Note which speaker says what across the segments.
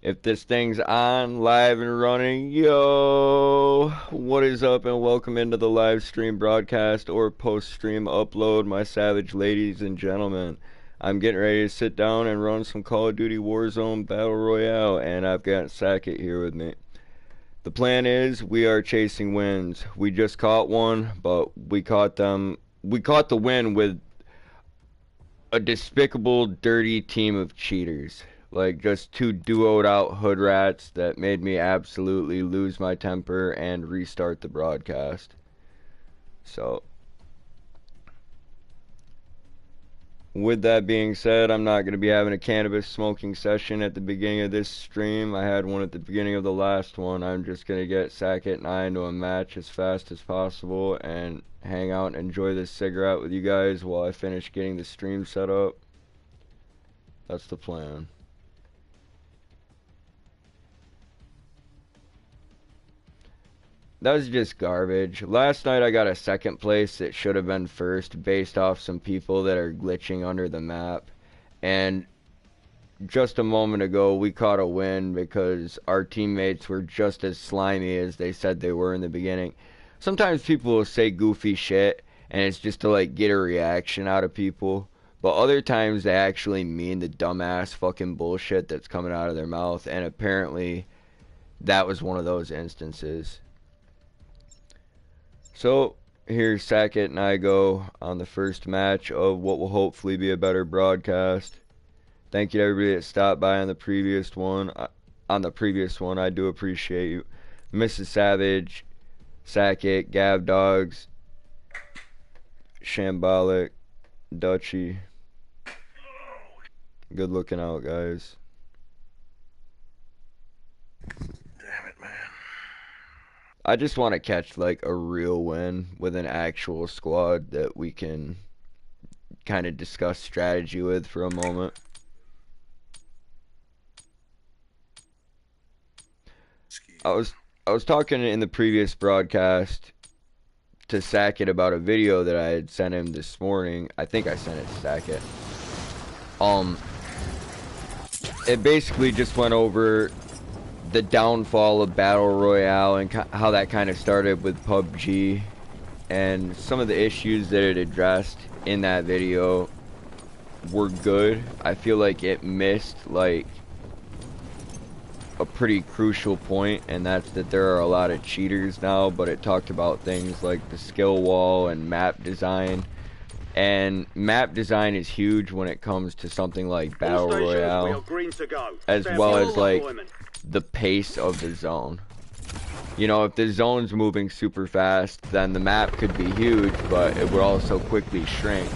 Speaker 1: If this thing's on, live and running, yo, what is up and welcome into the live stream broadcast or post-stream upload, my savage ladies and gentlemen. I'm getting ready to sit down and run some Call of Duty Warzone Battle Royale, and I've got Sackett here with me. The plan is we are chasing wins. We just caught one, but we caught the win with a despicable, dirty team of cheaters. Like, just two duoed out hood rats that made me absolutely lose my temper and restart the broadcast. So, with that being said, I'm not going to be having a cannabis smoking session at the beginning of this stream. I had one at the beginning of the last one. I'm just going to get Sackett and I into a match as fast as possible and hang out and enjoy this cigarette with you guys while I finish getting the stream set up. That's the plan. That was just garbage. Last night I got a second place that should have been first based off some people that are glitching under the map. And just a moment ago we caught a win because our teammates were just as slimy as they said they were in the beginning. Sometimes people will say goofy shit and it's just to like get a reaction out of people. But other times they actually mean the dumbass fucking bullshit that's coming out of their mouth. And apparently that was one of those instances. So, here Sackett and I go on the first match of what will hopefully be a better broadcast. Thank you to everybody that stopped by on the previous one. I do appreciate you. Mrs. Savage, Sackett, Gab Dogs, Shambolic, Dutchy. Good looking out, guys. I just want to catch like a real win with an actual squad that we can kind of discuss strategy with for a moment. I was talking in the previous broadcast to Sackett about a video that I had sent him this morning. I think I sent it to Sackett. It basically just went over the downfall of Battle Royale and how that kind of started with PUBG and some of the issues that it addressed in that video were good. I feel like it missed like a pretty crucial point, and that's that there are a lot of cheaters now, but it talked about things like the skill wall and map design. And map design is huge when it comes to something like Battle Royale, as well as like the pace of the zone. You know, if the zone's moving super fast, then the map could be huge, but it would also quickly shrink.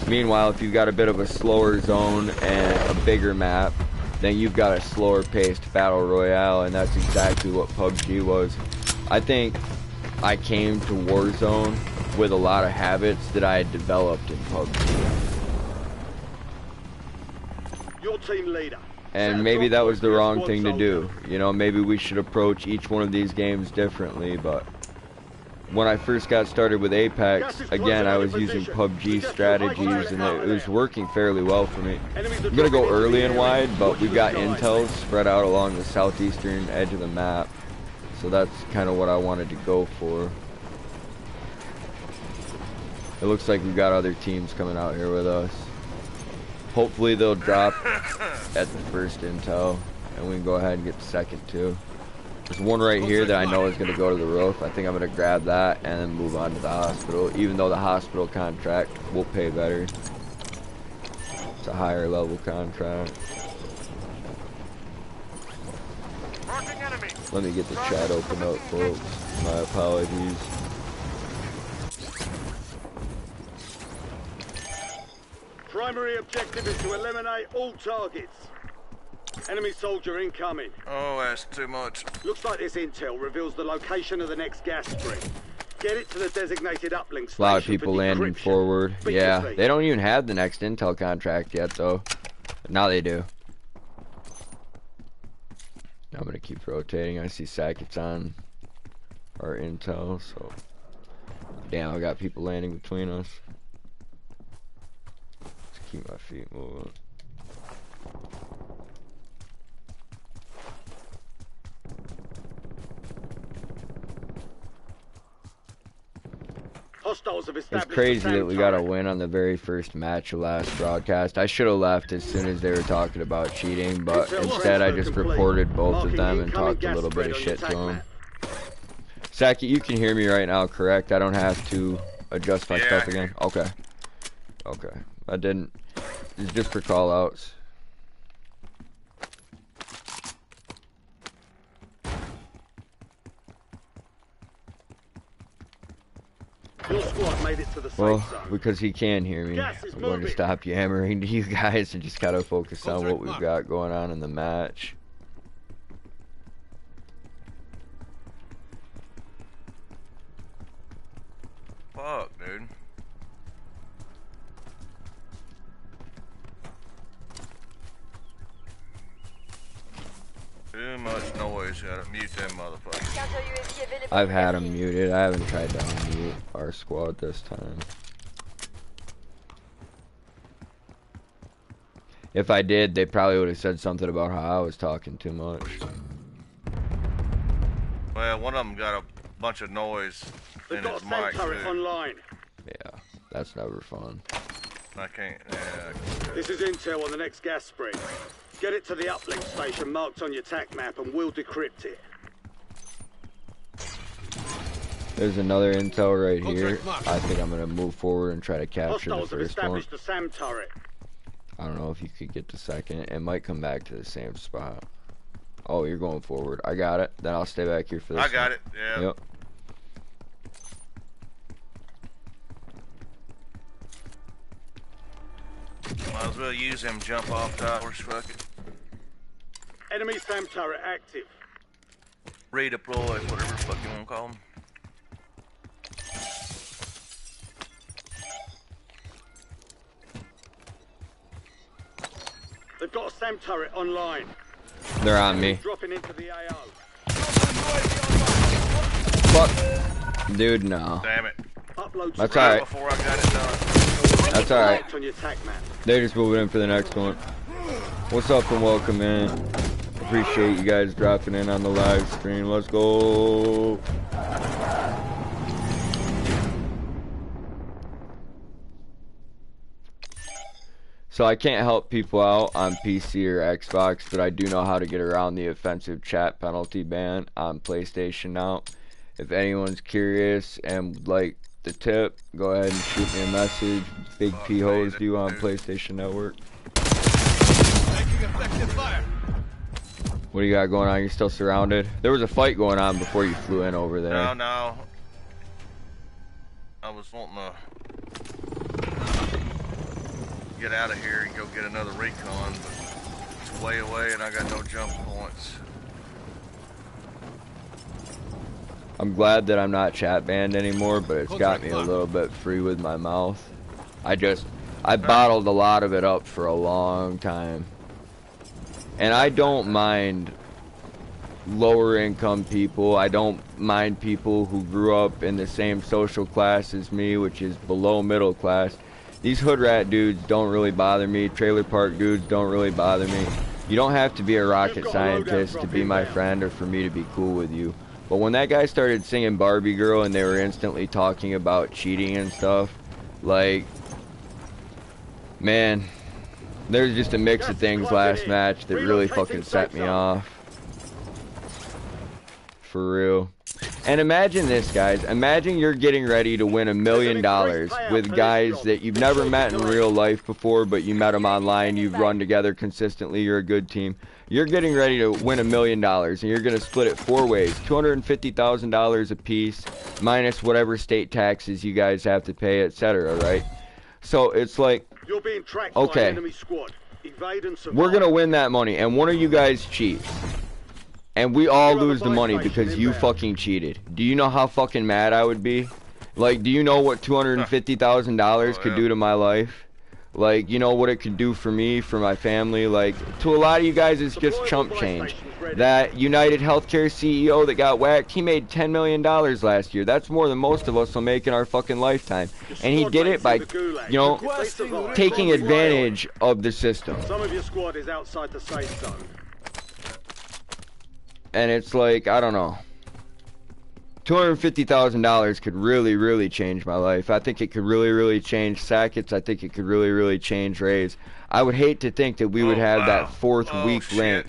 Speaker 1: Meanwhile, if you've got a bit of a slower zone and a bigger map, then you've got a slower paced Battle Royale, and that's exactly what PUBG was. I think I came to Warzone with a lot of habits that I had developed in PUBG.
Speaker 2: Your team leader.
Speaker 1: And maybe that was the wrong thing to do. You know, maybe we should approach each one of these games differently, but when I first got started with Apex, again, I was using PUBG strategies, and it was working fairly well for me. I'm gonna go early and wide, but we've got intels spread out along the southeastern edge of the map, so that's kind of what I wanted to go for. It looks like we've got other teams coming out here with us. Hopefully they'll drop at the first intel, and we can go ahead and get the second too. There's one right here that I know is going to go to the roof. I think I'm going to grab that and then move on to the hospital, even though the hospital contract will pay better. It's a higher level contract. Let me get the chat open up, folks. My apologies.
Speaker 2: Primary objective is to eliminate all targets. Enemy soldier incoming.
Speaker 3: Oh, that's too much.
Speaker 2: Looks like this intel reveals the location of the next gas spring. Get it to the designated uplink station.
Speaker 1: A lot of people landing forward. Yeah, they don't even have the next intel contract yet, though. But now they do. I'm gonna keep rotating. I see Sackett's on our intel, so damn, I got people landing between us. Let's keep my feet moving.
Speaker 2: Hostiles have
Speaker 1: It's
Speaker 2: established
Speaker 1: crazy
Speaker 2: the
Speaker 1: that we
Speaker 2: SAM
Speaker 1: got a
Speaker 2: turret.
Speaker 1: win on the very first match of last broadcast. I should have left as soon as they were talking about cheating, but
Speaker 2: Intel
Speaker 1: instead I
Speaker 2: transfer
Speaker 1: just
Speaker 2: complete.
Speaker 1: reported both of
Speaker 2: Marking
Speaker 1: them and
Speaker 2: incoming
Speaker 1: talked a
Speaker 2: gas
Speaker 1: little bit
Speaker 2: spread
Speaker 1: of
Speaker 2: on your
Speaker 1: shit to
Speaker 2: tac
Speaker 1: them.
Speaker 2: map.
Speaker 1: Saki, you can hear me right now, correct? I don't have to adjust my stuff again? Okay. Okay. I didn't. It's just for call outs.
Speaker 2: Your squad made it to the safe
Speaker 1: Well,
Speaker 2: zone.
Speaker 1: because he can hear me,
Speaker 2: Gas is
Speaker 1: I'm going to
Speaker 2: moving.
Speaker 1: stop yammering to you guys and just gotta focus on what we've got going on in the match.
Speaker 3: Fuck, dude. Too much noise. Gotta mute them motherfuckers.
Speaker 1: I've had him muted. I haven't tried to unmute our squad this time. If I did, they probably would have said something about how I was talking too much.
Speaker 3: Well, one of them got a bunch of noise
Speaker 2: They've
Speaker 3: in
Speaker 2: got
Speaker 3: his
Speaker 2: a
Speaker 3: mic
Speaker 2: SAM turret
Speaker 3: too.
Speaker 2: online.
Speaker 1: Yeah, that's never fun.
Speaker 3: I can't.
Speaker 2: This is intel on the next gas spread. Get it to the uplink station marked on your tac map and we'll decrypt it.
Speaker 1: There's another intel right here. I think I'm gonna move forward and try to capture the
Speaker 2: Hostiles have
Speaker 1: first one.
Speaker 2: established the SAM turret.
Speaker 1: I don't know if you could get the second. It might come back to the same spot. Oh, you're going forward. I got it. Then I'll stay back here for this
Speaker 3: I got
Speaker 1: one.
Speaker 3: it. Yeah.
Speaker 1: Yep.
Speaker 3: Might as well use them jump off towers. Fuck it.
Speaker 2: Enemy SAM turret active.
Speaker 3: Redeploy, whatever the fuck you want to call them.
Speaker 2: They've got a SAM turret online.
Speaker 1: They're on me.
Speaker 2: Dropping into the AO.
Speaker 1: Fuck. Dude, no.
Speaker 3: Damn it.
Speaker 2: Upload to
Speaker 1: That's alright.
Speaker 3: Before I got it done.
Speaker 1: That's alright.
Speaker 2: marked on your tac map.
Speaker 1: They're just moving in for the next one. What's up and welcome in. Appreciate you guys dropping in on the live stream. Let's go. So I can't help people out on PC or Xbox, but I do know how to get around the offensive chat penalty ban on PlayStation now. If anyone's curious and would like the tip, go ahead and shoot me a message. BigP-Hosed-You on PlayStation Network. What do you got going on? You still surrounded? There was a fight going on before you flew in over there.
Speaker 3: No. I was wanting to get out of here and go get another recon, but it's way away and I got no jump points.
Speaker 1: I'm glad that I'm not chat banned anymore, but it's got me a little bit free with my mouth. I bottled a lot of it up for a long time. And I don't mind lower income people. I don't mind people who grew up in the same social class as me, which is below middle class. These hood rat dudes don't really bother me. Trailer park dudes don't really bother me. You don't have to be a rocket scientist to be my friend or for me to be cool with you. But when that guy started singing Barbie Girl and they were instantly talking about cheating and stuff, like, man, there's just a mix of things last match that really fucking set me off. For real. And imagine this, guys. Imagine you're getting ready to win $1 million with guys that you've never met in real life before, but you met them online, you've run together consistently, you're a good team. You're getting ready to win $1 million, and you're going to split it 4 ways. $250,000 a piece, minus whatever state taxes you guys have to pay, etc., right? So it's like,
Speaker 2: You're being tracked by an enemy squad. Evade and survive.
Speaker 1: we're going to win that money, and one of you guys cheats. And we all lose the money because you fucking cheated. Do you know how fucking mad I would be? Like, do you know what $250,000 could do to my life? Like, you know what it could do for me, for my family? Like, to a lot of you guys, it's just chump change. That United Healthcare CEO that got whacked, he made $10 million last year. That's more than most of us will make in our fucking lifetime. And he did it by, you know, taking advantage of the system.
Speaker 2: Some of your squad is outside the safe zone.
Speaker 1: And it's like, I don't know. $250,000 could really, really change my life. I think it could really, really change Sackett's. I think it could really, really change Ray's. I would hate to think that we would have that fourth weak link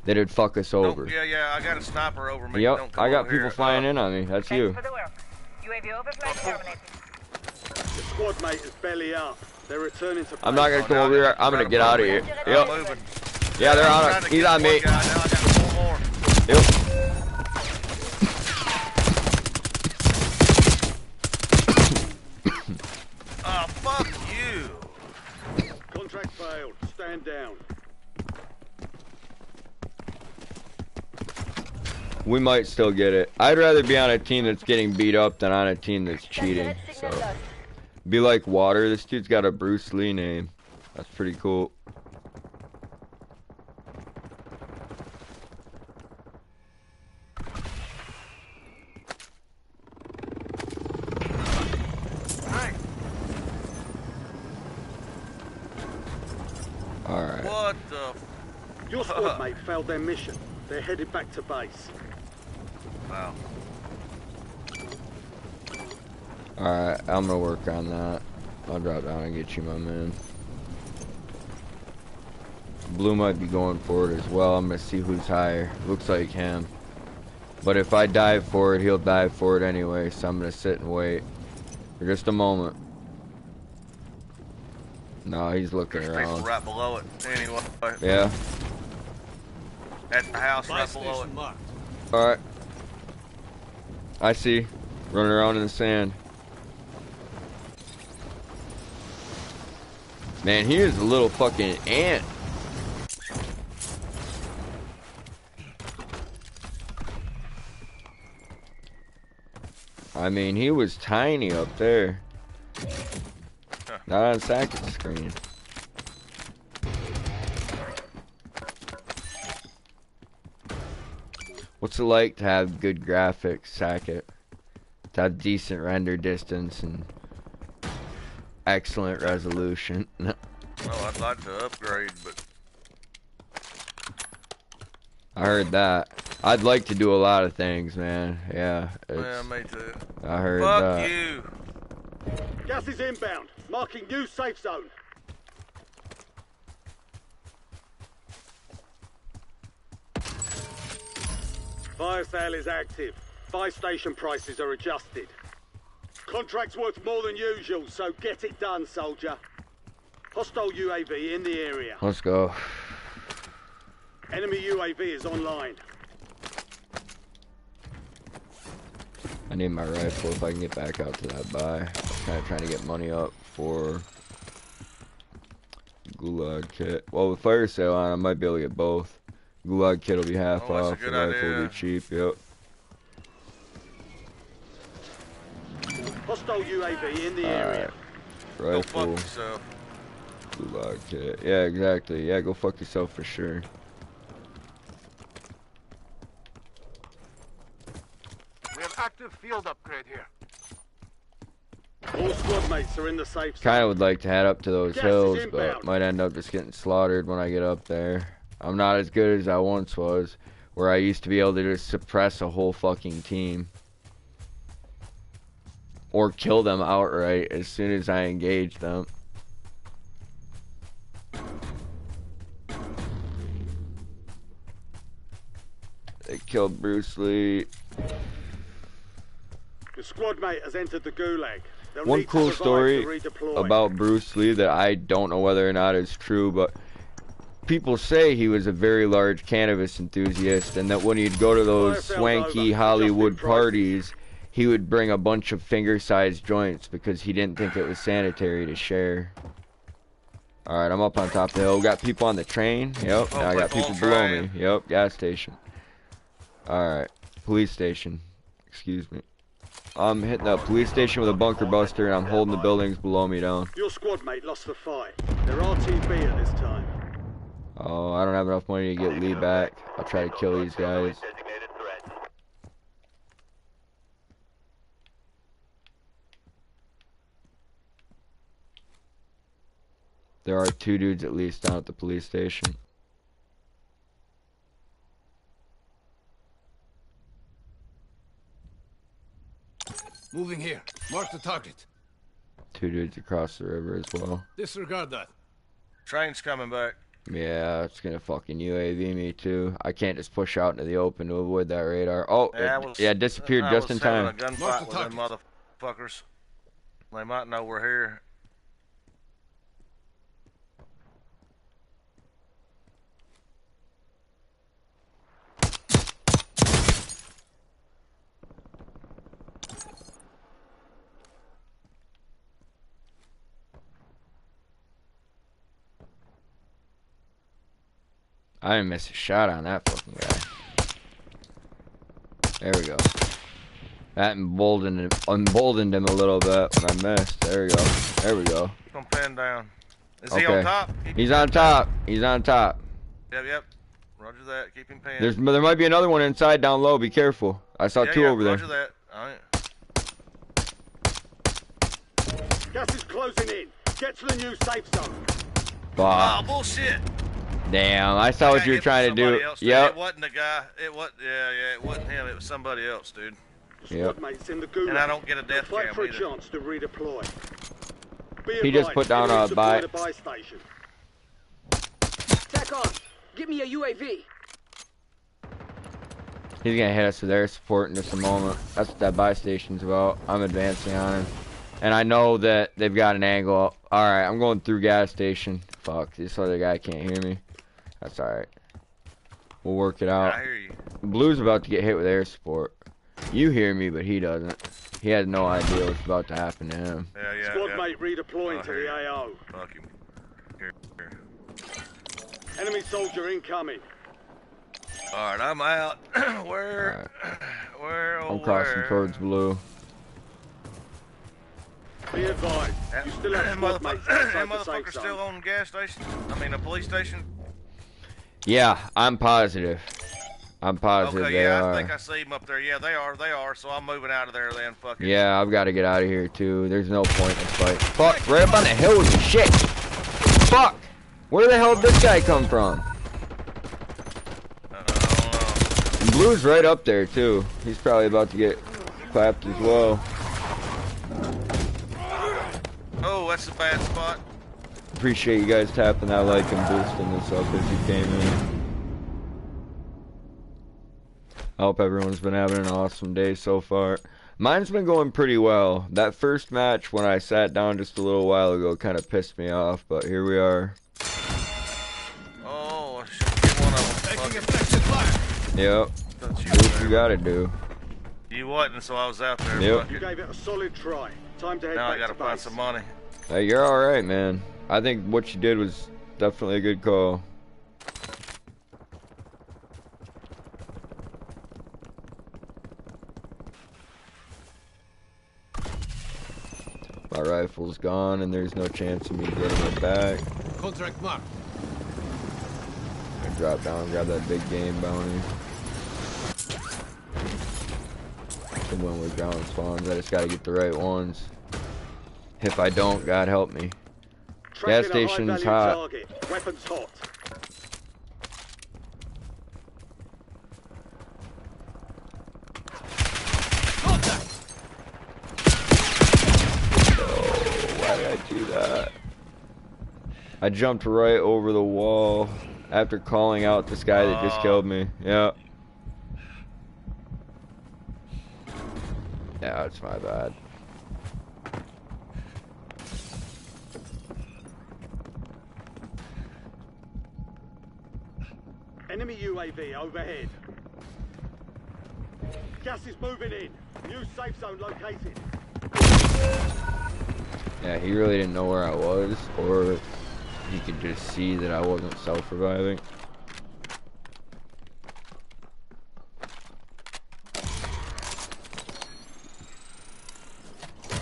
Speaker 1: that'd fuck us over.
Speaker 3: Yeah, I got a sniper over me.
Speaker 1: Yep,
Speaker 3: Don't come
Speaker 1: I got
Speaker 3: over
Speaker 1: people
Speaker 3: here.
Speaker 1: flying in on me. That's you.
Speaker 4: For the work. UAV overflight terminated.
Speaker 2: The squad mate is belly up. They're returning to.
Speaker 1: I'm not gonna come over here. I'm gonna get out of here. Yep.
Speaker 3: Moving.
Speaker 1: Yeah, they're on us. He's on me.
Speaker 3: Now I got 4 more.
Speaker 1: Yep.
Speaker 3: Oh, fuck you.
Speaker 2: Contract failed. Stand down.
Speaker 1: We might still get it. I'd rather be on a team that's getting beat up than on a team that's cheating. So, be like Water. This dude's got a Bruce Lee name. That's pretty cool. Alright.
Speaker 3: What the
Speaker 2: Your squad mate failed their mission. They're headed back to base.
Speaker 3: Wow.
Speaker 1: Alright, I'm gonna work on that. I'll drop down and get you, my man. Blue might be going for it as well. I'm gonna see who's higher. Looks like him. But if I dive for it, he'll dive for it anyway, so I'm gonna sit and wait for just a moment. No, he's looking
Speaker 3: There's
Speaker 1: around.
Speaker 3: people right below it. Anyway.
Speaker 1: Yeah.
Speaker 3: At the house right below it.
Speaker 1: Alright. I see. Running around in the sand. Man, he is a little fucking ant. I mean, he was tiny up there.
Speaker 3: Huh.
Speaker 1: Not on Sackett's screen. What's it like to have good graphics, Sackett? To have decent render distance and excellent resolution.
Speaker 3: Well, I'd like to upgrade, but
Speaker 1: I heard that. I'd like to do a lot of things, man. Yeah.
Speaker 3: yeah, me too.
Speaker 1: I heard
Speaker 3: Fuck
Speaker 1: that.
Speaker 3: you.
Speaker 2: Gas is inbound. Marking new safe zone. Fire sale is active. Buy station prices are adjusted. Contract's worth more than usual, so get it done, soldier. Hostile UAV in the area.
Speaker 1: Let's go.
Speaker 2: Enemy UAV is online.
Speaker 1: I need my rifle if I can get back out to that buy. I'm kind of trying to get money up for Gulag kit. Well, with fire sale on, I might be able to get both. Gulag kit will be half
Speaker 3: Oh, that's a
Speaker 1: off. The
Speaker 3: good
Speaker 1: rifle will
Speaker 3: idea.
Speaker 1: be cheap. Yep.
Speaker 2: Hostile UAV in the area.
Speaker 3: Go fuck
Speaker 1: Rifle.
Speaker 3: yourself.
Speaker 1: Gulag kit. Yeah, exactly. Yeah, go fuck yourself for sure.
Speaker 5: We have active field upgrade here.
Speaker 2: All squad mates are in the safe zone.
Speaker 1: Kind of would like to head up to those
Speaker 2: Gas is
Speaker 1: hills, but
Speaker 2: inbound.
Speaker 1: might end up just getting slaughtered when I get up there. I'm not as good as I once was, where I used to be able to just suppress a whole fucking team. Or kill them outright as soon as I engage them. They killed Bruce Lee.
Speaker 2: The squad mate has entered the gulag. They'll
Speaker 1: One
Speaker 2: need to
Speaker 1: cool
Speaker 2: survive
Speaker 1: story
Speaker 2: to redeploy.
Speaker 1: about Bruce Lee that I don't know whether or not is true, but people say he was a very large cannabis enthusiast, and that when he'd go to those swanky Hollywood parties, he would bring a bunch of finger-sized joints because he didn't think it was sanitary to share. Alright, I'm up on top of the hill. Got people on the train. Yep,
Speaker 3: Oh,
Speaker 1: now I got
Speaker 3: full
Speaker 1: people below
Speaker 3: train.
Speaker 1: me. Yep, gas station. Alright, police station. Excuse me. I'm hitting the police station with a bunker buster, and I'm holding the buildings below me down.
Speaker 2: Your squad mate lost the fight. They're RTB at this time.
Speaker 1: Oh, I don't have enough money to get Lee back. I'll try to kill these guys. There are 2 dudes at least down at the police station.
Speaker 5: Moving here. Mark the target.
Speaker 1: 2 dudes across the river as well.
Speaker 5: Disregard that.
Speaker 3: Train's coming back.
Speaker 1: Yeah, it's gonna fucking UAV me too. I can't just push out into the open to avoid that radar. Oh, yeah, disappeared just in time.
Speaker 3: I was having a gunfight with them motherfuckers. They might know we're here.
Speaker 1: I didn't miss a shot on that fucking guy. There we go. That emboldened him a little bit when I missed. There we go. There we go.
Speaker 3: Keep him pinned down. Is he on top?
Speaker 1: He's on top. He's on top.
Speaker 3: Yep. Roger that. Keep him pinned.
Speaker 1: There might be another one inside down low. Be careful. I saw 2 over there.
Speaker 3: Roger that. All right.
Speaker 2: Gas is closing in. Get to the new safe zone.
Speaker 3: Oh, bullshit.
Speaker 1: Damn, I saw what you were trying to do.
Speaker 3: Yep. It wasn't the guy. It wasn't him. It was somebody else, dude.
Speaker 2: Yep. In the gulag.
Speaker 3: And I don't get a death cam
Speaker 2: for a
Speaker 3: either.
Speaker 2: chance to redeploy.
Speaker 1: He just put down a buy
Speaker 2: station.
Speaker 6: Tack on. Give me a UAV.
Speaker 1: He's gonna hit us with air support in just a moment. That's what that buy station's about. I'm advancing on him. And I know that they've got an angle. Alright, I'm going through gas station. Fuck, this other guy can't hear me. That's alright. We'll work it out.
Speaker 3: I hear you.
Speaker 1: Blue's about to get hit with air support. You hear me, but he doesn't. He had no idea what's about to happen to him.
Speaker 3: Yeah.
Speaker 2: Squad mate redeploying to the AO.
Speaker 3: Fuck him. Here.
Speaker 2: Enemy soldier incoming.
Speaker 3: Alright, I'm out. Where?
Speaker 1: I'm crossing towards blue.
Speaker 2: Be advised. You still have squad mates outside the safe
Speaker 3: motherfucker
Speaker 2: zone.
Speaker 3: still on the gas station? I mean, a police station?
Speaker 1: Yeah, I'm positive. I'm positive
Speaker 3: okay,
Speaker 1: they are.
Speaker 3: I think I see them up there. Yeah, they are. So I'm moving out of there then. Fuck it.
Speaker 1: Yeah, I've got to get out of here too. There's no point in this fight. Fuck, right up on the hill with me. Shit. Fuck. Where the hell did this guy come from? Blue's right up there too. He's probably about to get clapped as well.
Speaker 3: Oh, that's a bad spot.
Speaker 1: Appreciate you guys tapping that like and boosting this up as you came in. I hope everyone's been having an awesome day so far. Mine's been going pretty well. That first match when I sat down just a little while ago kind of pissed me off, but here we are.
Speaker 3: Oh, I should get one of them.
Speaker 5: Taking effective fire.
Speaker 1: Yep. Do what you gotta do.
Speaker 3: You wasn't, so I was out there.
Speaker 1: Yep.
Speaker 2: You gave it a solid try. Time to head
Speaker 3: Now
Speaker 2: back
Speaker 3: I gotta
Speaker 2: to
Speaker 3: find
Speaker 2: base.
Speaker 3: some money.
Speaker 1: Hey, you're alright, man. I think what you did was definitely a good call. My rifle's gone and there's no chance of me getting it back.
Speaker 5: Contract marked.
Speaker 1: I drop down and grab that big game bounty. The one with ground spawns, I just gotta get the right ones. If I don't, God help me. Gas station's hot.
Speaker 2: Target. Weapons hot.
Speaker 1: Why did I do that? I jumped right over the wall after calling out this guy that just killed me. Yeah. Yeah, it's my bad.
Speaker 2: Enemy UAV overhead. Gas is moving in. New safe zone located.
Speaker 1: Yeah, he really didn't know where I was, or he could just see that I wasn't self-reviving.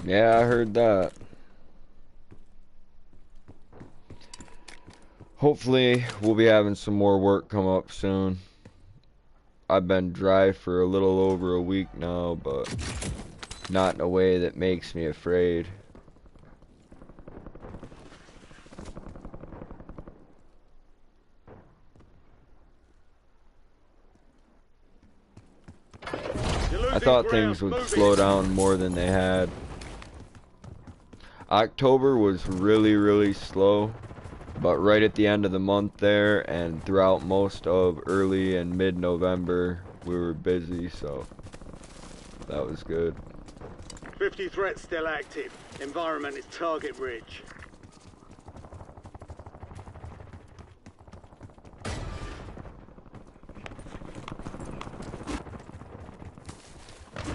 Speaker 1: Yeah, I heard that. Hopefully, we'll be having some more work come up soon. I've been dry for a little over a week now, but not in a way that makes me afraid.
Speaker 2: You're
Speaker 1: I thought things would slow down more than they had. October was really slow, but right at the end of the month there and throughout most of early and mid-November we were busy, so that was good.
Speaker 2: 50 threats still active. Environment is target rich.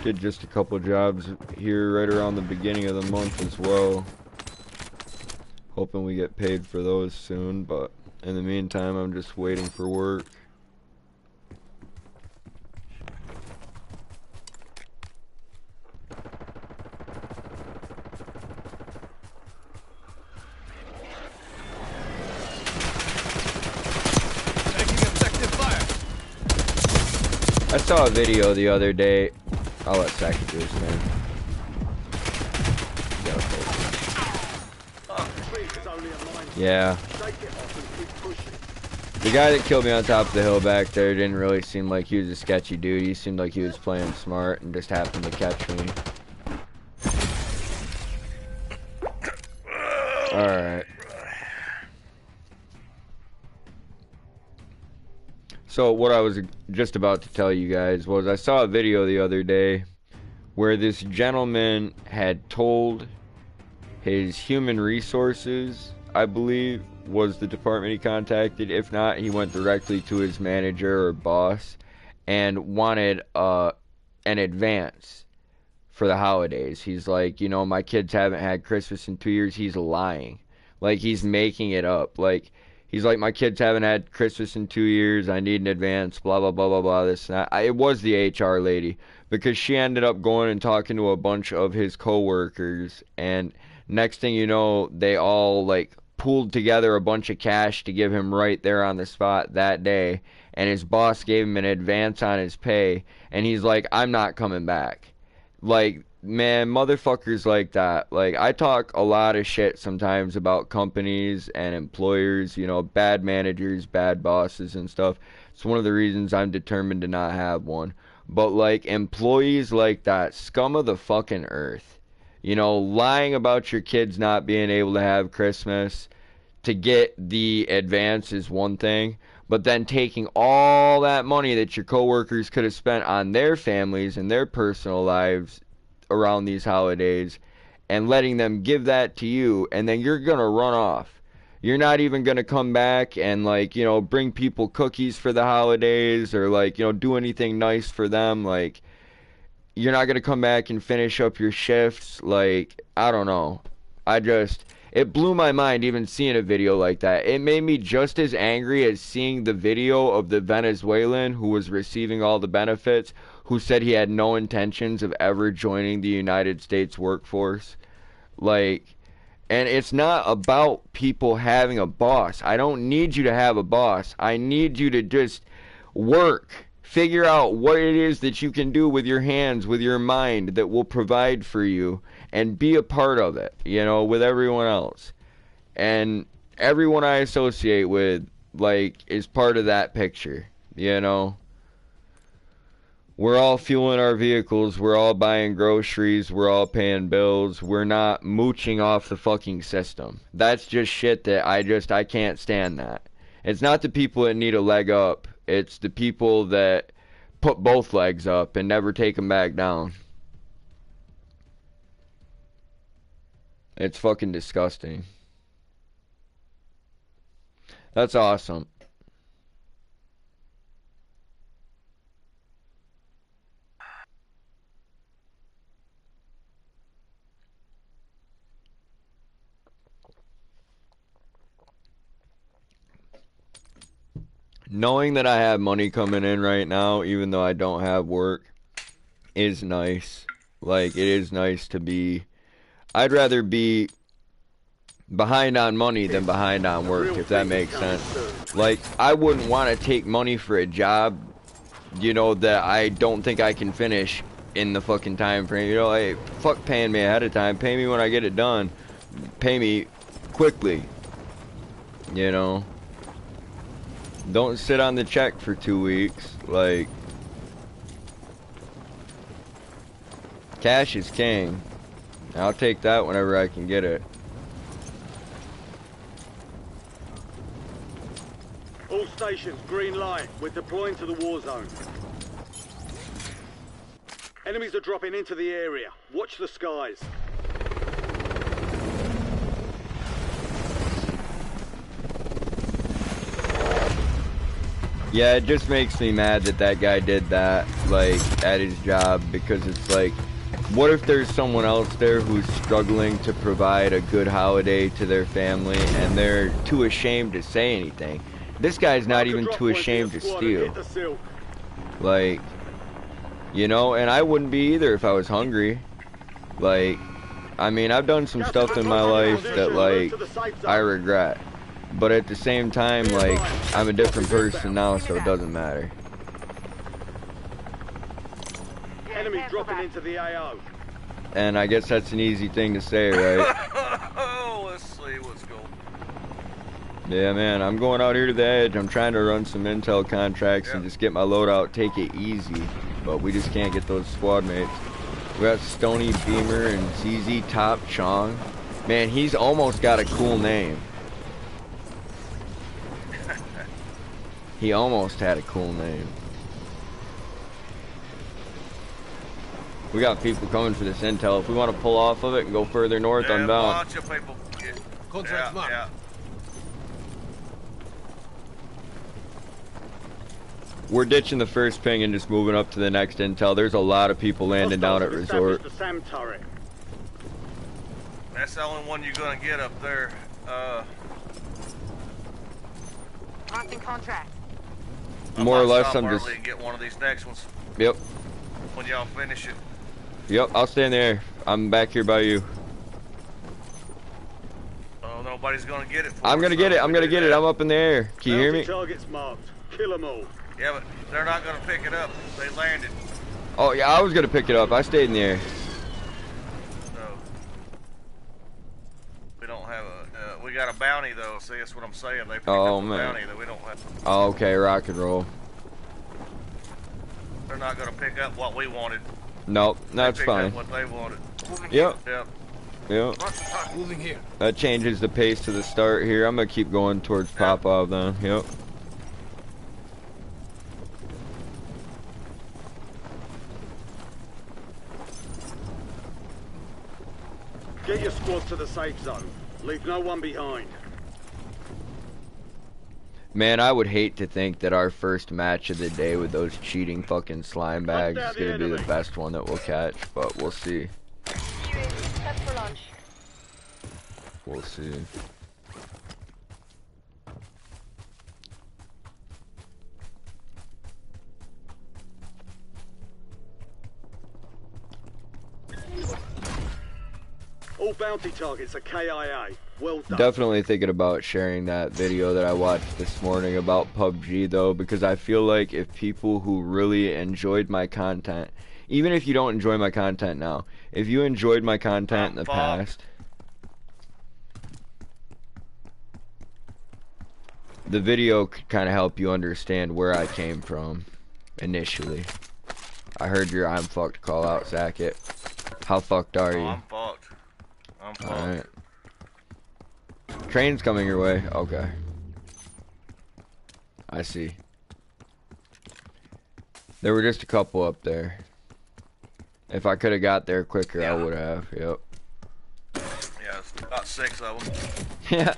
Speaker 1: Did just a couple jobs here right around the beginning of the month as well. Hoping we get paid for those soon, but in the meantime I'm just waiting for work.
Speaker 5: Taking effective fire.
Speaker 1: I saw a video the other day. I'll let Savage-Recluse, man. Yeah. The guy that killed me on top of the hill back there didn't really seem like he was a sketchy dude. He seemed like he was playing smart and just happened to catch me. Alright. So what I was just about to tell you guys was I saw a video the other day where this gentleman had told his human resources, I believe, was the department he contacted. If not, he went directly to his manager or boss and wanted an advance for the holidays. He's like, you know, my kids haven't had Christmas in 2 years. He's lying. Like, he's making it up. Like, he's like, my kids haven't had Christmas in 2 years. I need an advance, blah, blah, blah, blah, blah, this and that. It was the HR lady, because she ended up going and talking to a bunch of his coworkers, and next thing you know, they all, like, pooled together a bunch of cash to give him right there on the spot that day, and his boss gave him an advance on his pay, and he's like, I'm not coming back. Like, man, motherfuckers like that. Like, I talk a lot of shit sometimes about companies and employers, you know, bad managers, bad bosses and stuff. It's one of the reasons I'm determined to not have one. But, like, employees like that, scum of the fucking earth. You know, lying about your kids not being able to have Christmas to get the advance is one thing, but then taking all that money that your coworkers could have spent on their families and their personal lives around these holidays and letting them give that to you, and then you're gonna run off. You're not even gonna come back and, like, you know, bring people cookies for the holidays or, like, you know, do anything nice for them. Like, you're not gonna come back and finish up your shifts. Like, I don't know. It blew my mind even seeing a video like that. It made me just as angry as seeing the video of the Venezuelan who was receiving all the benefits, who said he had no intentions of ever joining the United States workforce. Like, and it's not about people having a boss. I don't need you to have a boss. I need you to just work. Figure out what it is that you can do with your hands, with your mind, that will provide for you, and be a part of it, you know, with everyone else. And everyone I associate with, like, is part of that picture, you know. We're all fueling our vehicles, we're all buying groceries, we're all paying bills, we're not mooching off the fucking system. That's just shit that I can't stand that. It's not the people that need a leg up. It's the people that put both legs up and never take them back down. It's fucking disgusting. That's awesome. Knowing that I have money coming in right now, even though I don't have work, is nice. Like, it is nice to be... I'd rather be behind on money than behind on work, if that makes sense. Like, I wouldn't want to take money for a job, you know, that I don't think I can finish in the fucking time frame. You know, hey, fuck paying me ahead of time. Pay me when I get it done. Pay me quickly. You know? Don't sit on the check for 2 weeks. Like, Cash is king. I'll take that whenever I can get it.
Speaker 2: All stations, green light. We're deploying to the war zone. Enemies are dropping into the area. Watch the skies.
Speaker 1: Yeah, it just makes me mad that that guy did that, like, at his job, because it's like, what if there's someone else there who's struggling to provide a good holiday to their family, and they're too ashamed to say anything? This guy's not even too ashamed to steal. Like, you know, and I wouldn't be either if I was hungry. Like, I mean, I've done some stuff in my life that, like, I regret. But at the same time, like, I'm a different person now, so it doesn't matter.
Speaker 2: Enemies dropping into the AO.
Speaker 1: And I guess that's an easy thing to say, right?
Speaker 3: Oh, let's see what's going on.
Speaker 1: Yeah, man, I'm going out here to the edge. I'm trying to run some intel contracts and just get my loadout, take it easy. But we just can't get those squad mates. We got Stony Beamer and ZZ Top Chong. Man, he's almost got a cool name. He almost had a cool name. We got people coming for this intel. If we want to pull off of it and go further north, I'm down.
Speaker 3: A bunch of people.
Speaker 5: Contract marked.
Speaker 3: Yeah.
Speaker 1: We're ditching the first ping and just moving up to the next intel. There's a lot of people landing down at Resort.
Speaker 2: The SAM turret.
Speaker 3: That's the only one you're gonna get up there.
Speaker 4: Marking contract.
Speaker 1: More or less,
Speaker 3: stop
Speaker 1: I'm just.
Speaker 3: early and get one of these next ones
Speaker 1: Yep.
Speaker 3: when y'all finish it.
Speaker 1: Yep. I'll stand there. I'm back here by you.
Speaker 3: Oh, nobody's gonna get it.
Speaker 1: I'm gonna get it. I'm gonna get it. I'm up in the air. Can you hear me?
Speaker 2: Targets marked. Kill them all.
Speaker 3: Yeah, but they're not gonna pick it up. They landed.
Speaker 1: Oh yeah, I was gonna pick it up. I stayed in the air.
Speaker 3: So we don't have a. We got a bounty though. See, that's what I'm saying. They picked up a bounty that we don't have.
Speaker 1: Oh, okay, rock and roll.
Speaker 3: They're not gonna pick up what we wanted.
Speaker 1: Nope, that's
Speaker 3: They picked
Speaker 1: fine.
Speaker 3: up what they wanted.
Speaker 1: Yep.
Speaker 3: Yep.
Speaker 1: Yep.
Speaker 5: Moving here.
Speaker 1: That changes the pace to the start here. I'm gonna keep going towards Popov then. Yep.
Speaker 2: Get your squad to the safe zone. Leave no one behind.
Speaker 1: Man, I would hate to think that our first match of the day with those cheating fucking slime bags is gonna be the best one that we'll catch, but we'll see.
Speaker 4: Prep for launch.
Speaker 1: We'll see.
Speaker 2: All bounty targets are KIA. Well done.
Speaker 1: Definitely thinking about sharing that video that I watched this morning about PUBG though, because I feel like if people who really enjoyed my content, even if you don't enjoy my content now, if you enjoyed my content in the past, the video could kind of help you understand where I came from initially. I heard your I'm fucked call out, Sackett. How fucked are you?
Speaker 3: I'm fucked. I'm fucked.
Speaker 1: Alright. Train's coming your way. Okay. I see. There were just a couple up there. If I could have got there quicker, I would have. Yep.
Speaker 3: Yeah, it's about 6 of them.
Speaker 1: Yeah.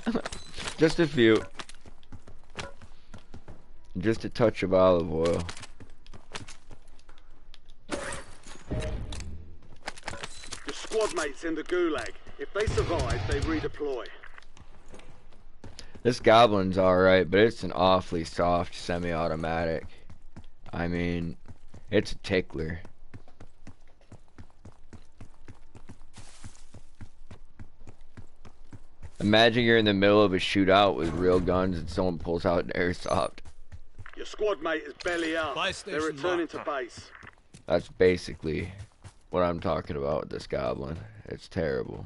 Speaker 1: Just a few. Just a touch of olive oil.
Speaker 2: Your squad mates in the gulag. If they survive, they redeploy.
Speaker 1: This Goblin's alright, but it's an awfully soft semi-automatic. I mean, it's a tickler. Imagine you're in the middle of a shootout with real guns and someone pulls out an airsoft.
Speaker 2: Your squad mate is belly up.
Speaker 5: Buy
Speaker 2: They're
Speaker 5: station
Speaker 2: returning to
Speaker 5: marked.
Speaker 2: base.
Speaker 1: That's basically what I'm talking about with this Goblin. It's terrible.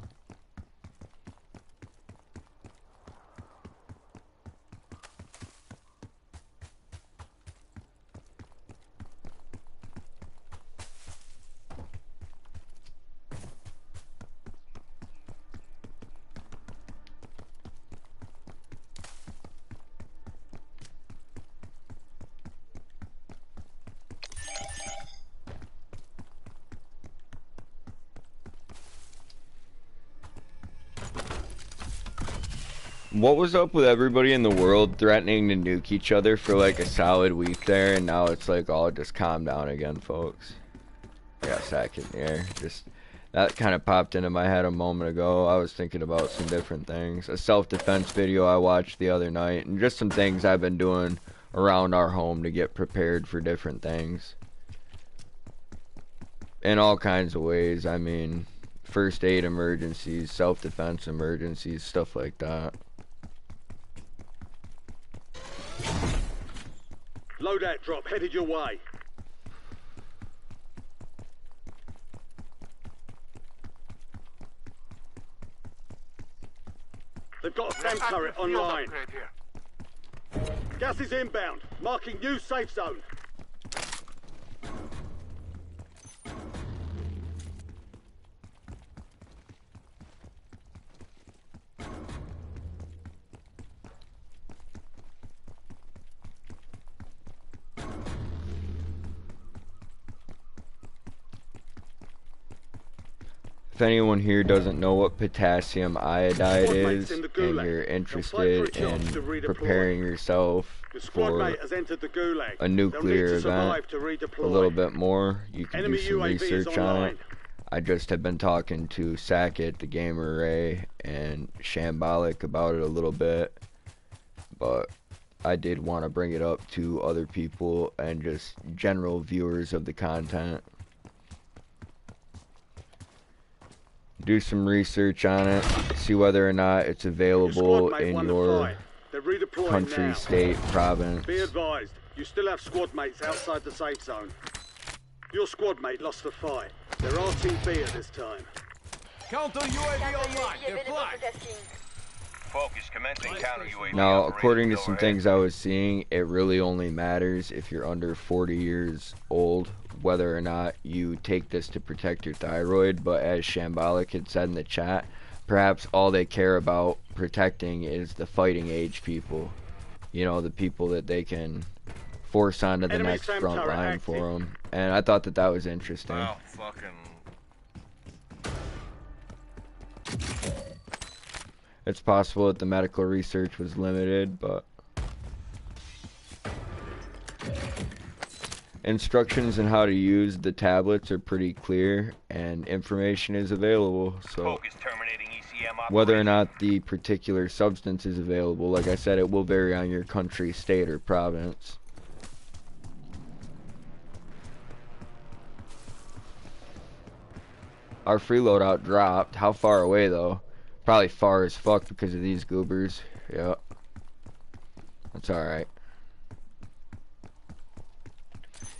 Speaker 1: What was up with everybody in the world threatening to nuke each other for like a solid week there, and now it's like all just calm down again, folks? I got sack in the air. Just that kind of popped into my head a moment ago. I was thinking about some different things. A self-defense video I watched the other night, and just some things I've been doing around our home to get prepared for different things. In all kinds of ways. I mean, first aid emergencies, self-defense emergencies, stuff like that.
Speaker 2: Loadout drop headed your way. They've got a SAM turret online. Gas is inbound, marking new safe zone.
Speaker 1: If anyone here doesn't know what potassium iodide is, and you're interested in preparing yourself for a nuclear event a little bit more, you can do some research on it. I just have been talking to Sackett, the Gamer Ray, and Shambolic about it a little bit, but I did want to bring it up to other people and just general viewers of the content. Do some research on it, see whether or not it's available in your country, state, province.
Speaker 2: Be advised, you still have squad mates outside the safe zone. Your squad mate lost the fight. They're our team B at this time.
Speaker 5: Counter UAV online. They're flying.
Speaker 7: Focus commencing counter UAV.
Speaker 1: Now, according to some things I was seeing, it really only matters if you're under 40 years old, whether or not you take this to protect your thyroid. But as Shambolic had said in the chat, perhaps all they care about protecting is the fighting age people. You know, the people that they can force onto the next front line for them. And I thought that that was interesting.
Speaker 3: Wow, fucking...
Speaker 1: It's possible that the medical research was limited, but instructions on how to use the tablets are pretty clear, and information is available. So whether or not the particular substance is available, like I said, it will vary on your country, state, or province. Our free loadout dropped. How far away though? Probably far as fuck because of these goobers. Yep. That's alright.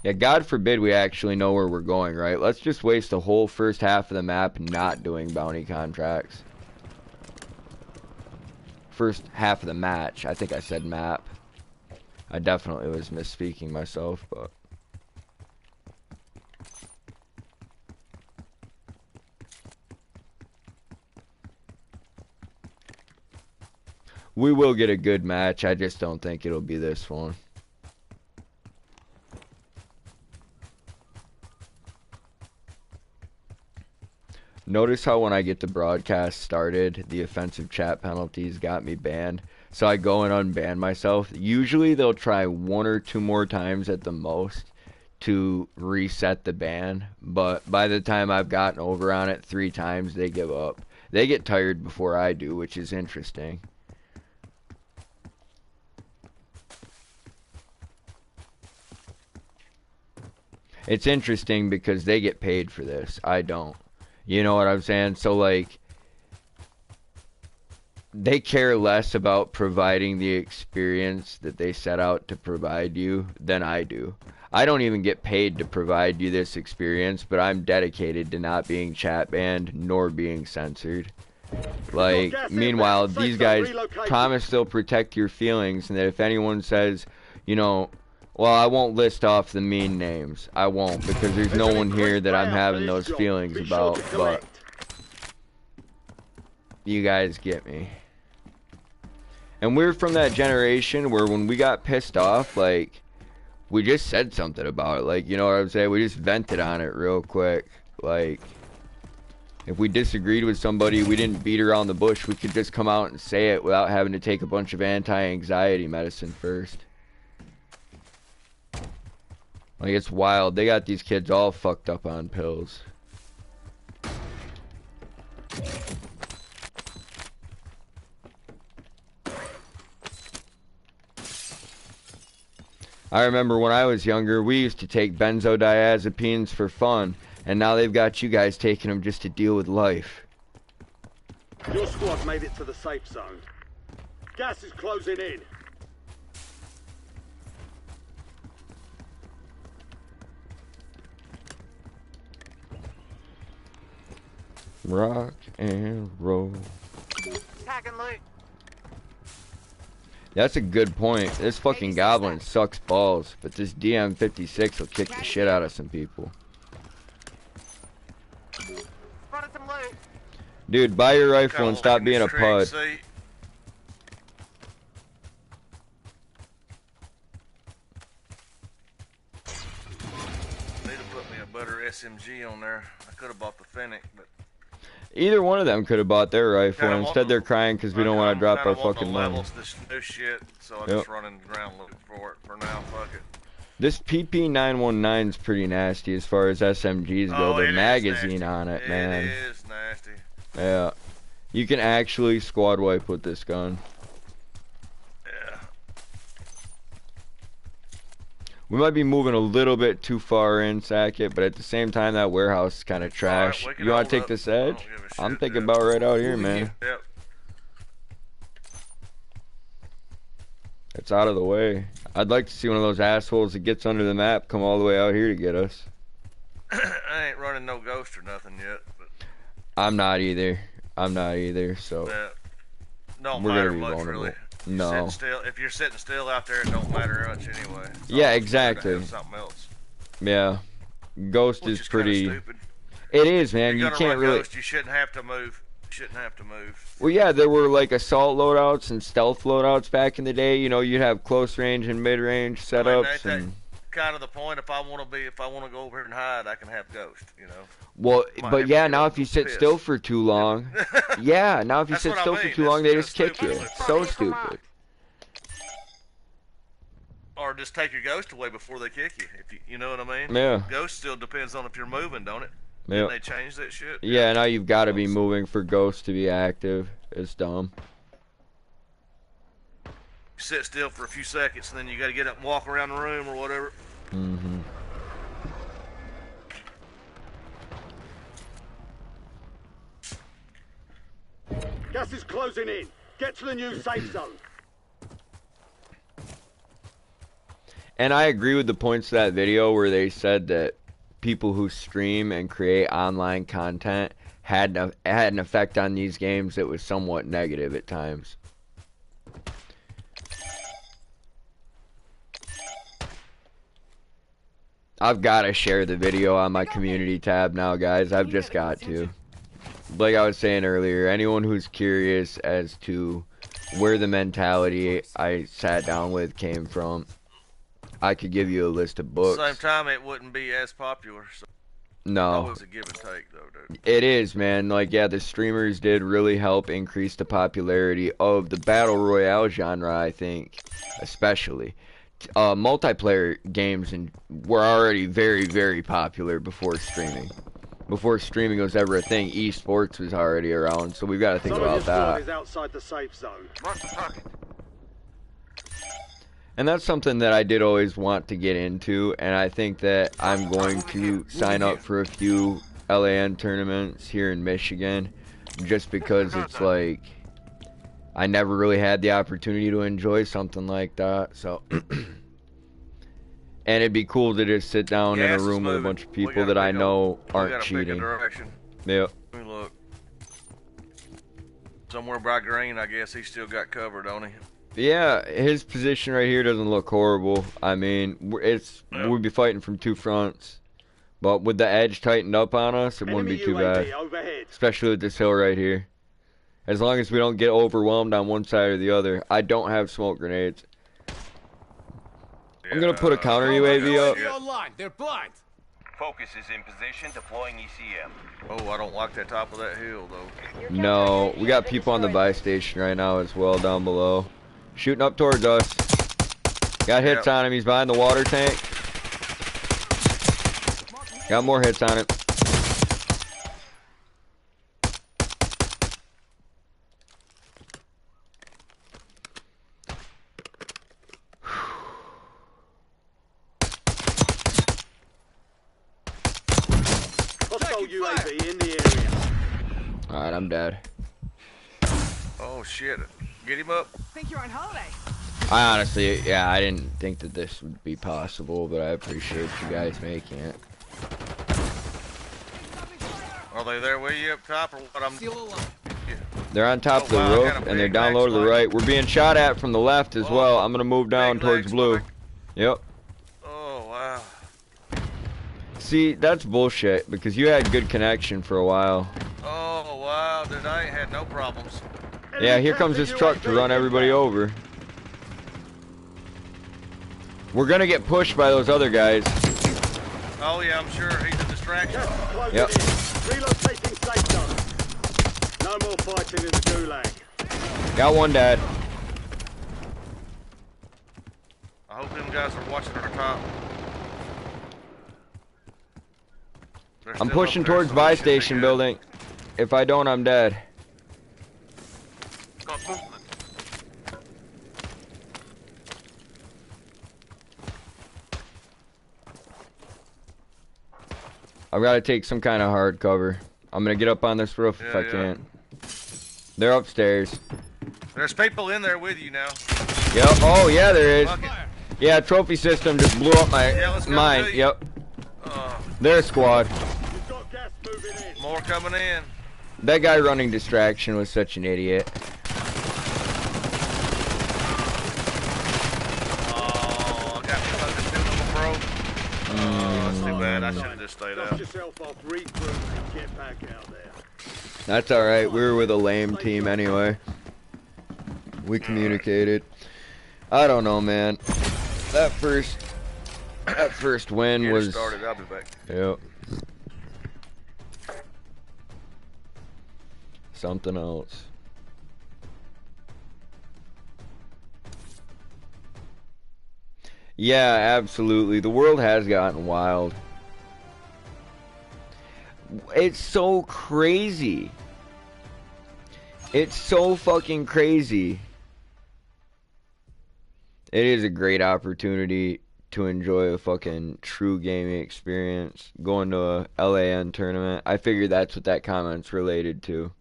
Speaker 1: Yeah, God forbid we actually know where we're going, right? Let's just waste the whole first half of the map not doing bounty contracts. First half of the match. I think I said map. I definitely was misspeaking myself, but... we will get a good match. I just don't think it'll be this one. Notice how when I get the broadcast started, the offensive chat penalties got me banned. So I go and unban myself. Usually they'll try 1 or 2 more times at the most to reset the ban. But by the time I've gotten over on it 3 times, they give up. They get tired before I do, which is interesting. It's interesting because they get paid for this. I don't. You know what I'm saying? So, like, they care less about providing the experience that they set out to provide you than I do. I don't even get paid to provide you this experience, but I'm dedicated to not being chat banned nor being censored. Like, meanwhile, these guys promise they'll protect your feelings, and that if anyone says, you know... well, I won't list off the mean names. I won't, because there's no one here that I'm having those feelings about, but you guys get me. And we're from that generation where when we got pissed off, like, we just said something about it. Like, you know what I'm saying? We just vented on it real quick. Like, If we disagreed with somebody, we didn't beat around the bush. We could just come out and say it without having to take a bunch of anti-anxiety medicine first. Like, it's wild. They got these kids all fucked up on pills. I remember when I was younger, we used to take benzodiazepines for fun, and now they've got you guys taking them just to deal with life.
Speaker 2: Your squad made it to the safe zone. Gas is closing in.
Speaker 1: Rock and roll.
Speaker 4: Pack and loot.
Speaker 1: That's a good point. This fucking goblin sucks balls, but this DM56 will kick the shit out of some people.
Speaker 4: Spotted some loot.
Speaker 1: Dude, buy your rifle and stop being a pud.
Speaker 3: Better SMG on there. I could have bought the Fennec, but
Speaker 1: either one of them could have bought their rifle. Instead, they're crying because we don't want to drop our fucking money.
Speaker 3: This new shit, so I'm just running around looking for it for now. Fuck it.
Speaker 1: This PP919 is pretty nasty as far as SMGs go. The magazine on it, man.
Speaker 3: It is nasty.
Speaker 1: Yeah, you can actually squad wipe with this gun.
Speaker 3: Yeah.
Speaker 1: We might be moving a little bit too far in, Sackett, but at the same time, that warehouse is kind of trash.
Speaker 3: Right,
Speaker 1: you want to take this edge? I'm thinking about right out here, man.
Speaker 3: Yep.
Speaker 1: It's out of the way. I'd like to see one of those assholes that gets under the map come all the way out here to get us.
Speaker 3: I ain't running no ghost or nothing yet. But
Speaker 1: I'm not either. I'm not either, so
Speaker 3: don't
Speaker 1: we're
Speaker 3: matter
Speaker 1: gonna be
Speaker 3: much,
Speaker 1: vulnerable.
Speaker 3: really.
Speaker 1: No.
Speaker 3: If you're sitting still out there, it don't matter much anyway. It's
Speaker 1: Yeah,
Speaker 3: almost
Speaker 1: exactly.
Speaker 3: better to have something else.
Speaker 1: Yeah. Ghost
Speaker 3: Which
Speaker 1: is pretty...
Speaker 3: stupid.
Speaker 1: It is, man.
Speaker 3: You're
Speaker 1: You
Speaker 3: gonna
Speaker 1: can't
Speaker 3: run
Speaker 1: really...
Speaker 3: Ghost, you shouldn't have to move. You shouldn't have to move.
Speaker 1: Well, yeah, there were like assault loadouts and stealth loadouts back in the day. You know, you'd have close range and mid range setups.
Speaker 3: Ain't that kind of the point? If I want to go over here and hide, I can have Ghost. You know.
Speaker 1: Well, but yeah, now if you sit
Speaker 3: pissed.
Speaker 1: still for too long, yeah, now if you
Speaker 3: That's
Speaker 1: sit
Speaker 3: what I
Speaker 1: still for
Speaker 3: mean.
Speaker 1: too long,
Speaker 3: That's
Speaker 1: they just kick you.
Speaker 3: stupid.
Speaker 1: So stupid.
Speaker 3: Or just take your Ghost away before they kick you. If you know what I mean?
Speaker 1: Yeah.
Speaker 3: Ghost still depends on if you're moving, don't it?
Speaker 1: Yeah.
Speaker 3: Didn't they change that shit?
Speaker 1: Yeah, now you've got to be moving for Ghost to be active. It's dumb.
Speaker 3: You sit still for a few seconds, and then you got to get up and walk around the room or whatever.
Speaker 1: Mm-hmm.
Speaker 2: Gas is closing in. Get to the new safe zone.
Speaker 1: And I agree with the points of that video where they said that people who stream and create online content had an effect on these games that was somewhat negative at times. I've got to share the video on my community tab now, guys. I've just got to. Like I was saying earlier, anyone who's curious as to where the mentality I sat down with came from, I could give you a list of books.
Speaker 3: Same time, it wouldn't be as popular. So
Speaker 1: no.
Speaker 3: It's always a give and take, though, dude.
Speaker 1: It is, man. Like, yeah, the streamers did really help increase the popularity of the Battle Royale genre, I think, especially. Multiplayer games were already very, very popular before streaming. Before streaming was ever a thing, esports was already around, so we've got to think about that.
Speaker 2: Is outside the safe zone.
Speaker 4: Mark the target.
Speaker 1: And that's something that I did always want to get into, and I think that I'm going to sign up for a few LAN tournaments here in Michigan, just because it's like, I never really had the opportunity to enjoy something like that, so. And it'd be cool to just sit down in a room with a bunch of people that I know aren't cheating. Yep.
Speaker 3: Let me look. Somewhere by green, I guess he's still got cover, don't he?
Speaker 1: Yeah, his position right here doesn't look horrible. I mean, we'd be fighting from two fronts. But with the edge tightened up on us, it wouldn't be too bad. Especially with this hill right here. As long as we don't get overwhelmed on one side or the other. I don't have smoke grenades. I'm gonna put a counter UAV up.
Speaker 5: Online. They're blind.
Speaker 7: Focus is in position, deploying ECM.
Speaker 3: Oh, I don't like that top of that hill, though.
Speaker 1: No, we got people on the buy station right now as well down below. Shooting up towards us. Got hits on him. He's behind the water tank. Got more hits on him.
Speaker 2: Hostile UAV in the area.
Speaker 1: Alright, I'm dead.
Speaker 3: Oh, shit. Get him up.
Speaker 4: Think you're on holiday?
Speaker 1: I honestly, yeah, I didn't think that this would be possible, but I appreciate you guys making it.
Speaker 3: Are they there with you up top or what?
Speaker 1: They're on top of the roof, and they're down low to the right. We're being shot at from the left as well. I'm going to move down towards blue. Yep.
Speaker 3: Oh, wow.
Speaker 1: See, that's bullshit, because you had good connection for a while.
Speaker 3: Oh, wow. Dude, I ain't had no problems.
Speaker 1: Yeah, here comes this truck to run everybody over. We're going to get pushed by those other guys.
Speaker 3: Oh, yeah, I'm sure. He's a distraction.
Speaker 1: Yep.
Speaker 2: Relocating safe zone. No more fighting in the gulag.
Speaker 1: Got one dead.
Speaker 3: I hope them guys are watching our top.
Speaker 1: I'm pushing towards buy station building. If I don't, I'm dead.
Speaker 3: Got movement.
Speaker 1: I've got to take some kind of hard cover. I'm going to get up on this roof if I can. They're upstairs.
Speaker 3: There's people in there with you now.
Speaker 1: Yep. Oh, yeah, there is. Yeah, trophy system just blew up my mine. Yep. Their squad.
Speaker 3: More coming in.
Speaker 1: That guy running distraction was such an idiot.
Speaker 3: Oh, I got me fucking two bro. Oh, that's too bad. I should have just stayed out.
Speaker 2: Yourself off, regroup, and get back out there.
Speaker 1: That's alright. We were with a lame team anyway. We communicated. I don't know, man. That first win was...
Speaker 3: started. I'll be back.
Speaker 1: Yep. Something else. Yeah, absolutely. The world has gotten wild. It's so crazy. It's so fucking crazy. It is a great opportunity to enjoy a fucking true gaming experience. Going to a LAN tournament. I figured that's what that comment's related to.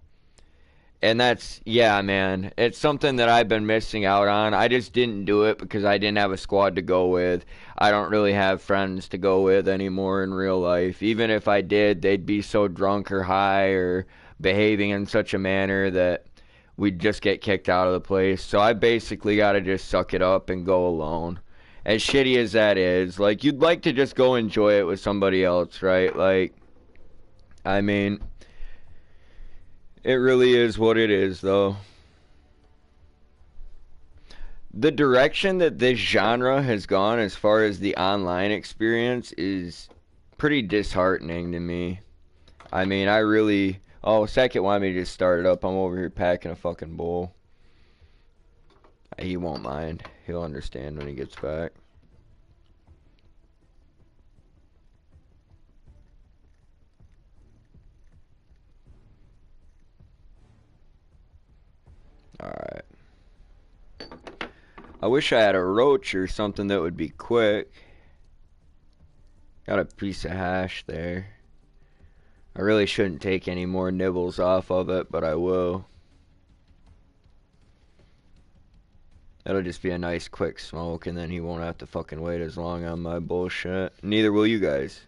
Speaker 1: And that's, yeah, man, it's something that I've been missing out on. I just didn't do it because I didn't have a squad to go with. I don't really have friends to go with anymore in real life. Even if I did, they'd be so drunk or high or behaving in such a manner that we'd just get kicked out of the place. So I basically got to just suck it up and go alone. As shitty as that is, like, you'd like to just go enjoy it with somebody else, right? Like, I mean... It really is what it is, though. The direction that this genre has gone as far as the online experience is pretty disheartening to me. I mean, I really... Oh, Second wanted me to just start it up. I'm over here packing a fucking bowl. He won't mind. He'll understand when he gets back. Alright. I wish I had a roach or something that would be quick. Got a piece of hash there. I really shouldn't take any more nibbles off of it, but I will. That'll just be a nice quick smoke, and then he won't have to fucking wait as long on my bullshit. Neither will you guys.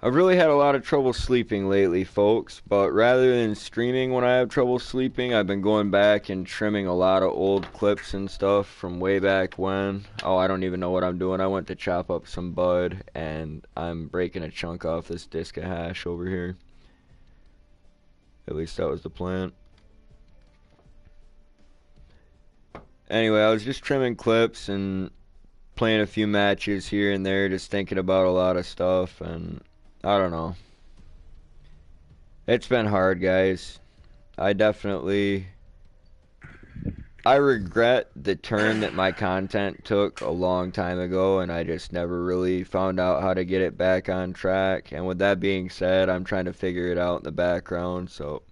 Speaker 1: I've really had a lot of trouble sleeping lately, folks, but rather than streaming when I have trouble sleeping, I've been going back and trimming a lot of old clips and stuff from way back when. Oh, I don't even know what I'm doing. I went to chop up some bud, and I'm breaking a chunk off this disc of hash over here. At least that was the plan. Anyway, I was just trimming clips and playing a few matches here and there, just thinking about a lot of stuff, and I don't know. It's been hard, guys. I regret the turn that my content took a long time ago, and I just never really found out how to get it back on track. And with that being said, I'm trying to figure it out in the background, so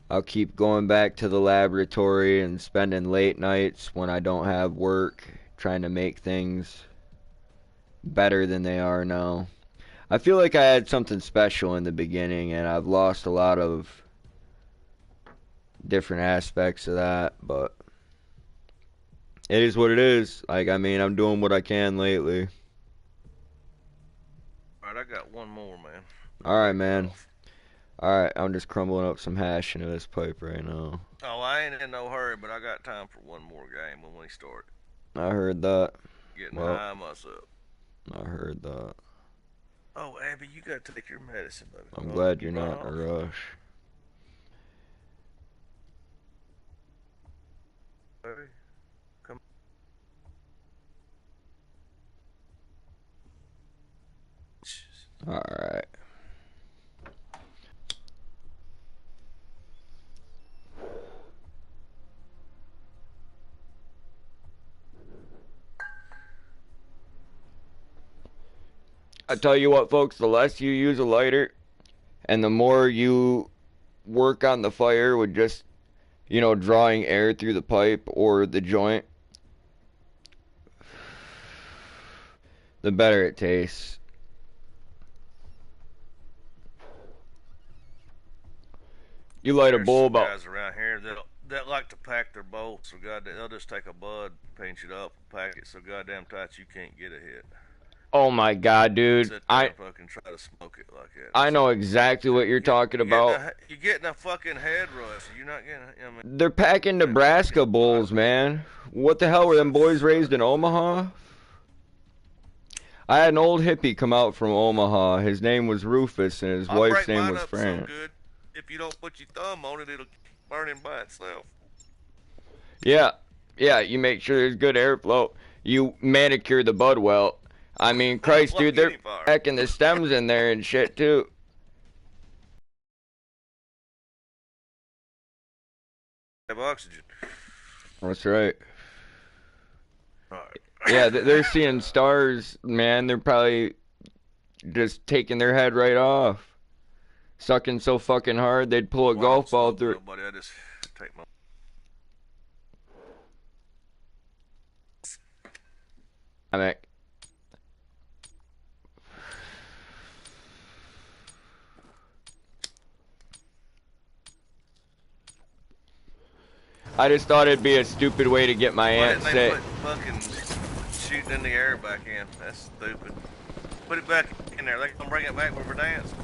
Speaker 1: I'll keep going back to the laboratory and spending late nights when I don't have work, trying to make things better than they are now. I feel like I had something special in the beginning, and I've lost a lot of different aspects of that, but it is what it is. Like, I mean, I'm doing what I can lately.
Speaker 3: Alright, I got one more, man.
Speaker 1: Alright, man. Alright, I'm just crumbling up some hash into this pipe right now.
Speaker 3: Oh, I ain't in no hurry, but I got time for one more game when we start.
Speaker 1: I heard that.
Speaker 3: Getting high myself.
Speaker 1: I heard that.
Speaker 3: Oh, Abby, you gotta take your medicine, baby.
Speaker 1: I'm glad you're not in a rush.
Speaker 3: Baby, come.
Speaker 1: Alright. I tell you what, folks, the less you use a lighter and the more you work on the fire with just, you know, drawing air through the pipe or the joint, the better it tastes. You light a bowl about...
Speaker 3: There's guys around here that like to pack their bowl, so they'll just take a bud, pinch it up, pack it so goddamn tight you can't get a hit.
Speaker 1: Oh my god, dude.
Speaker 3: I fucking try to smoke it like that.
Speaker 1: I know exactly what you're talking about.
Speaker 3: You're getting a fucking head rush. You're not getting. I mean,
Speaker 1: they're packing Nebraska bulls, man. What the hell were them boys raised in Omaha? I had an old hippie come out from Omaha. His name was Rufus, and his wife's name was Fran.
Speaker 3: So good. If you don't put your thumb on it, it'll burn him by itself.
Speaker 1: Yeah, you make sure there's good airflow. You manicure the bud well. I mean, Christ, dude, they're packing the stems in there and shit, too.
Speaker 3: Have oxygen.
Speaker 1: That's right.
Speaker 3: Alright.
Speaker 1: Yeah, they're seeing stars, man. They're probably just taking their head right off. Sucking so fucking hard, they'd pull a golf ball through.
Speaker 3: Buddy, I just take my...
Speaker 1: I just thought it'd be a stupid way to get my aunt sick.
Speaker 3: Fucking shooting in the air back in. That's stupid. Put it back in there. They can bring it back when we're dancing.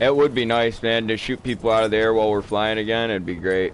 Speaker 1: It would be nice, man, to shoot people out of the air while we're flying again. It'd be great.